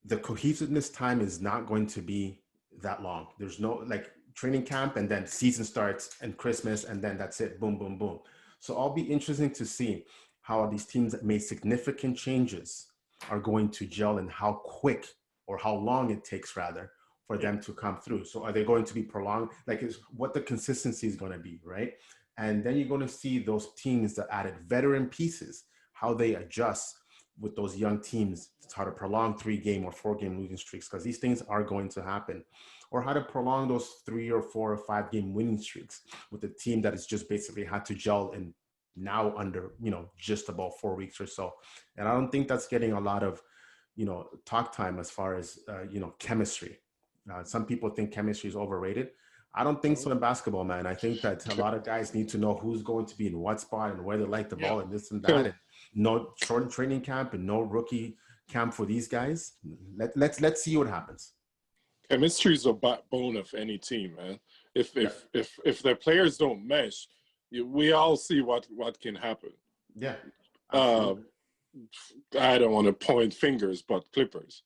The cohesiveness time is not going to be that long. There's no training camp and then season starts and Christmas and then that's it. Boom, boom, boom. So I'll be interesting to see how these teams that made significant changes are going to gel and how quick or how long it takes rather for them to come through. So are they going to be prolonged? Is what the consistency is going to be, right? And then you're going to see those teams that added veteran pieces, how they adjust with those young teams, how to prolong 3-game or 4-game losing streaks, because these things are going to happen, or how to prolong those 3 or 4 or 5-game winning streaks with a team that has just basically had to gel in now under, just about 4 weeks or so. And I don't think that's getting a lot of, talk time as far as, chemistry. Some people think chemistry is overrated. I don't think so in basketball, man. I think that a lot of guys need to know who's going to be in what spot and where they like the ball and this and that. And no short training camp and no rookie camp for these guys. Let's see what happens. Chemistry is the backbone of any team, man. If their players don't mesh, we all see what can happen. Yeah. I don't want to point fingers, but Clippers.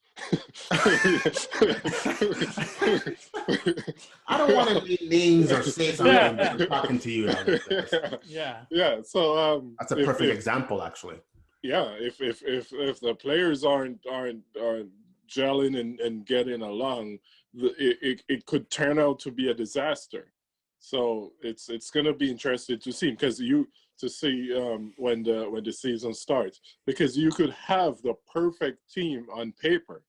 I don't want to name names or say something. I'm talking to you. Yeah. So that's a perfect example, actually. Yeah. If the players aren't gelling and getting along, it could turn out to be a disaster. So it's going to be interesting to see when the season starts, because you could have the perfect team on paper,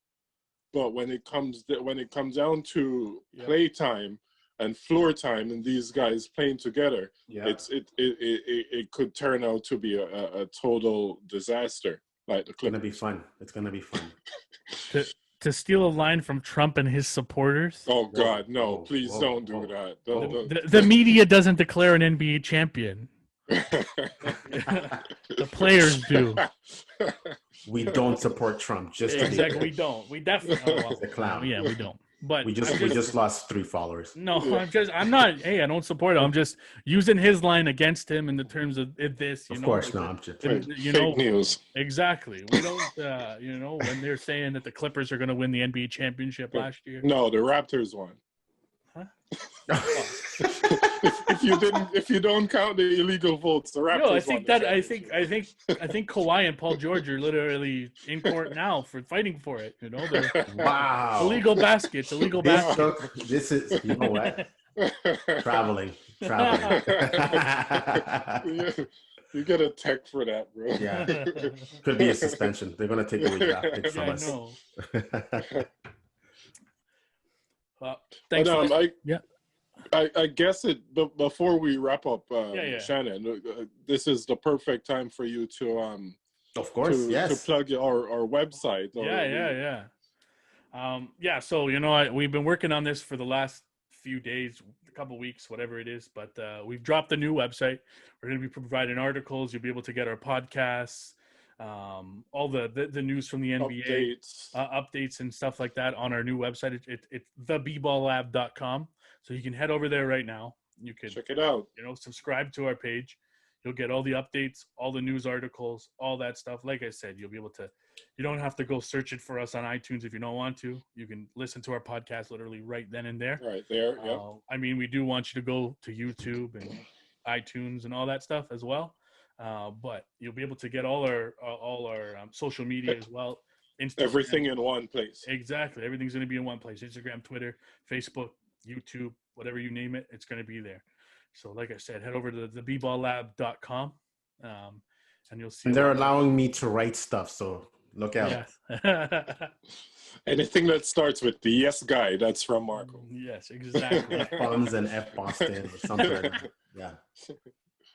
but when it comes down to play time and floor time and these guys playing together, it could turn out to be a total disaster. Like the Clippers. It's gonna be fun. To steal a line from Trump and his supporters. Oh God, no! Please don't do that. The media doesn't declare an NBA champion. The players do. We don't support Trump. Exactly, we don't. We definitely. The clown. Yeah, we don't. But we just lost 3 followers. No, I'm not. Hey, I don't support him. I'm just using his line against him in the terms of this. Of course, no. I'm just fake news. Exactly. We don't. When they're saying that the Clippers are going to win the NBA championship last year. No, the Raptors won. Huh? If you don't count the illegal votes, the Raptors. No, I think Kawhi and Paul George are literally in court now for fighting for it. Wow. Illegal baskets. This is, you know what? Traveling. You get a tech for that, bro. Yeah. Could be a suspension. They're gonna take away draft picks from us. Thanks. I guess before we wrap up, Shannon, this is the perfect time for you to of course, to plug our website. So we've been working on this for the last few days, a couple weeks, whatever it is, but we've dropped the new website. We're going to be providing articles. You'll be able to get our podcasts, all the news from the NBA, updates and stuff like that on our new website. It's thebballlab.com. So you can head over there right now. You can check it out. Subscribe to our page. You'll get all the updates, all the news articles, all that stuff. Like I said, you'll be able to. You don't have to go search it for us on iTunes if you don't want to. You can listen to our podcast literally right then and there. Right there. Yeah. We do want you to go to YouTube and iTunes and all that stuff as well. But you'll be able to get all our social media as well. Instagram. Everything in one place. Exactly. Everything's going to be in one place. Instagram, Twitter, Facebook, YouTube, whatever you name it, it's going to be there. So like I said, head over to thebballlab.com and you'll see. And they're allowing me to write stuff, so look out. Yes. Anything that starts with the yes guy, that's from Marco. Yes, exactly. F-bombs and F-Boston or something. Yeah.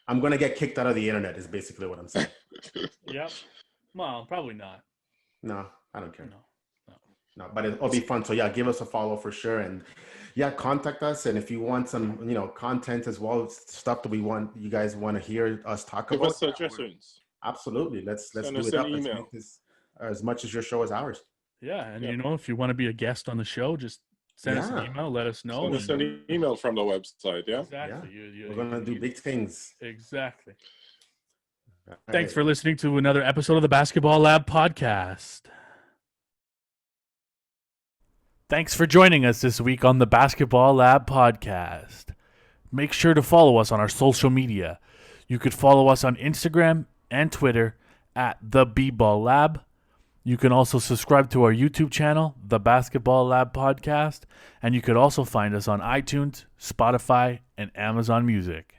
I'm going to get kicked out of the internet is basically what I'm saying. Yep. Well, probably not. No, I don't care. No, but it'll be fun. So yeah, give us a follow for sure. And yeah, contact us. And if you want some, content as well, stuff that you guys want to hear us talk about. Give us suggestions. Absolutely. Let's do us it an up. Let's email. make this as much as your show is ours. Yeah. And if you want to be a guest on the show, just send us an email, let us know. Send us an email from the website. Yeah. Exactly. Yeah. We're going to do big things. Exactly. Right. Thanks for listening to another episode of the Basketball Lab podcast. Thanks for joining us this week on the Basketball Lab podcast. Make sure to follow us on our social media. You could follow us on Instagram and Twitter at the B-Ball Lab. You can also subscribe to our YouTube channel, the Basketball Lab podcast, and you could also find us on iTunes, Spotify, and Amazon Music.